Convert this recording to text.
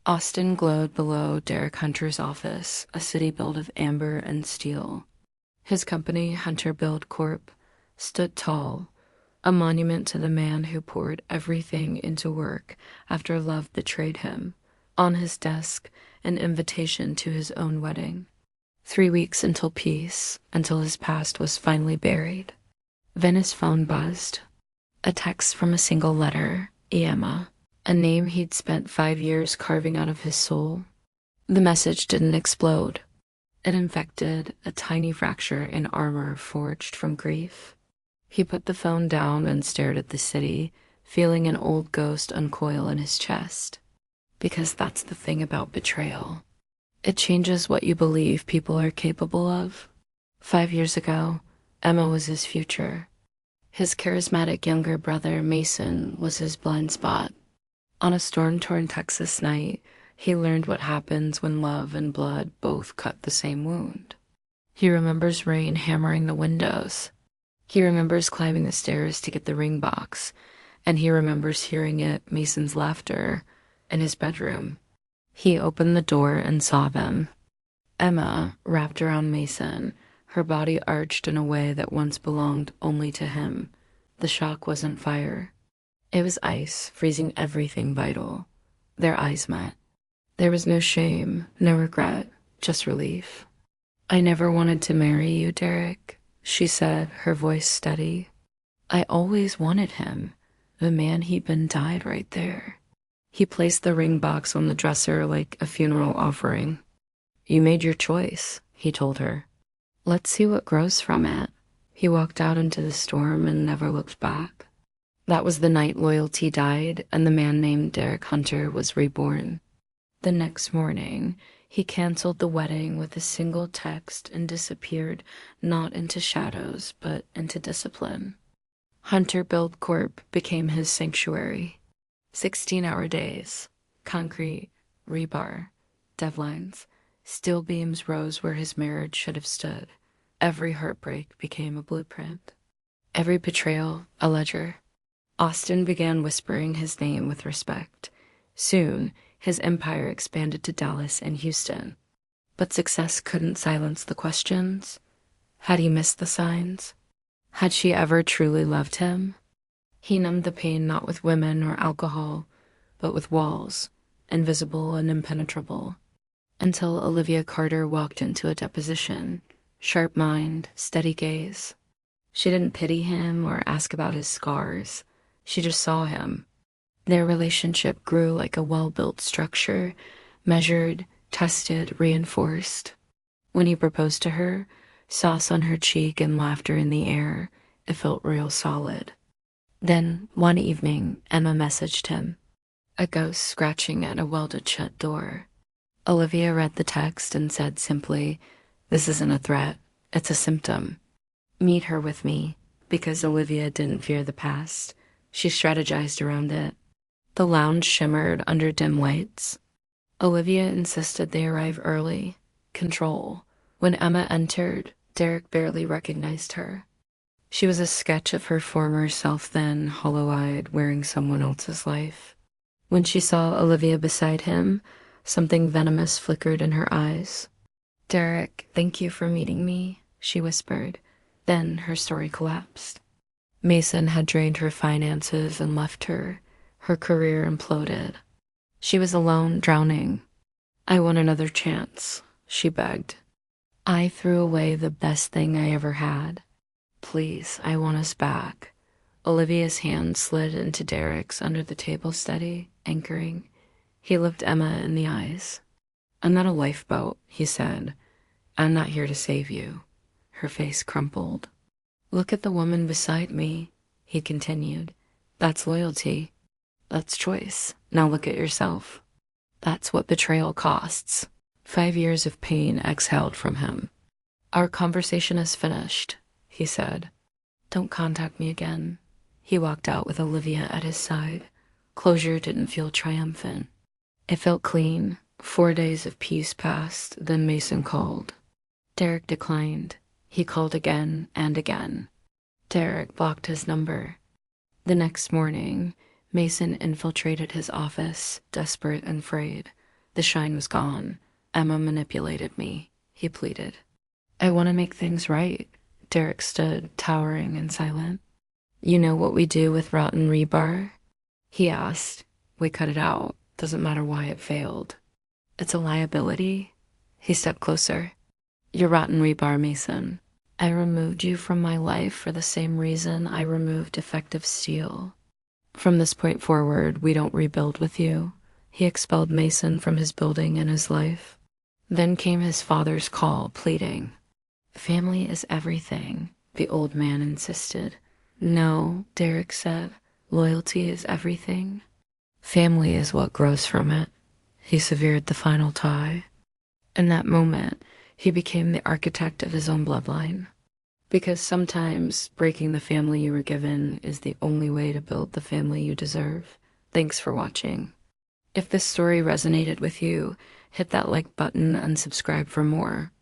Austin glowed below Derek Hunter's office, a city built of amber and steel. His company, Hunter Build Corp, stood tall, a monument to the man who poured everything into work after love betrayed him. On his desk, an invitation to his own wedding. 3 weeks until peace, until his past was finally buried. Then his phone buzzed. A text from a single letter, Emma, a name he'd spent 5 years carving out of his soul. The message didn't explode. It infected a tiny fracture in armor forged from grief. He put the phone down and stared at the city, feeling an old ghost uncoil in his chest. Because that's the thing about betrayal. It changes what you believe people are capable of. 5 years ago, Emma was his future. His charismatic younger brother, Meyson, was his blind spot. On a storm-torn Texas night, he learned what happens when love and blood both cut the same wound. He remembers rain hammering the windows. He remembers climbing the stairs to get the ring box, and he remembers hearing Meyson's laughter in his bedroom. He opened the door and saw them. Emma, wrapped around Meyson, her body arched in a way that once belonged only to him. The shock wasn't fire. It was ice, freezing everything vital. Their eyes met. There was no shame, no regret, just relief. "I never wanted to marry you, Derek," she said, her voice steady. "I always wanted him. The man he'd been died right there." He placed the ring box on the dresser like a funeral offering. "You made your choice," he told her. "Let's see what grows from it." He walked out into the storm and never looked back. That was the night loyalty died and the man named Derek Hunter was reborn. The next morning, he canceled the wedding with a single text and disappeared not into shadows, but into discipline. Hunter Build Corp became his sanctuary. 16-hour days, concrete, rebar, deadlines, steel beams rose where his marriage should have stood. Every heartbreak became a blueprint. Every betrayal, a ledger. Austin began whispering his name with respect. Soon, his empire expanded to Dallas and Houston. But success couldn't silence the questions. Had he missed the signs? Had she ever truly loved him? He numbed the pain not with women or alcohol, but with walls, invisible and impenetrable. Until Olivia Carter walked into a deposition, sharp mind, steady gaze. She didn't pity him or ask about his scars. She just saw him. Their relationship grew like a well-built structure, measured, tested, reinforced. When he proposed to her, sauce on her cheek and laughter in the air, it felt real solid. Then, one evening, Emma messaged him, a ghost scratching at a welded-shut door. Olivia read the text and said simply, "This isn't a threat, it's a symptom. Meet her with me," because Olivia didn't fear the past. She strategized around it. The lounge shimmered under dim lights. Olivia insisted they arrive early. Control. When Emma entered, Derek barely recognized her. She was a sketch of her former self then, hollow-eyed, wearing someone else's life. When she saw Olivia beside him, something venomous flickered in her eyes. "Derek, thank you for meeting me," she whispered. Then her story collapsed. Meyson had drained her finances and left her. Her career imploded. She was alone, drowning. "I want another chance," she begged. "I threw away the best thing I ever had. Please, I want us back." Olivia's hand slid into Derek's under the table steady, anchoring. He looked Emma in the eyes. "I'm not a lifeboat," he said. "I'm not here to save you." Her face crumpled. "Look at the woman beside me," he continued. "That's loyalty. That's choice. Now look at yourself." That's what betrayal costs. 5 years of pain exhaled from him. "Our conversation is finished," he said. "Don't contact me again." He walked out with Olivia at his side. Closure didn't feel triumphant. It felt clean. 4 days of peace passed, then Meyson called. Derek declined. He called again and again. Derek blocked his number. The next morning, Meyson infiltrated his office, desperate and frayed. The shine was gone. Emma manipulated me, he pleaded. I want to make things right. Derek stood, towering and silent. You know what we do with rotten rebar? He asked. We cut it out. Doesn't matter why it failed. It's a liability. He stepped closer. You're rotten rebar, Meyson. I removed you from my life for the same reason I removed defective steel. From this point forward, we don't rebuild with you. He expelled Meyson from his building and his life. Then came his father's call, pleading. Family is everything, the old man insisted. No, Derek said. Loyalty is everything. Family is what grows from it. He severed the final tie. In that moment, he became the architect of his own bloodline. Because sometimes breaking the family you were given is the only way to build the family you deserve. Thanks for watching. If this story resonated with you, hit that like button and subscribe for more.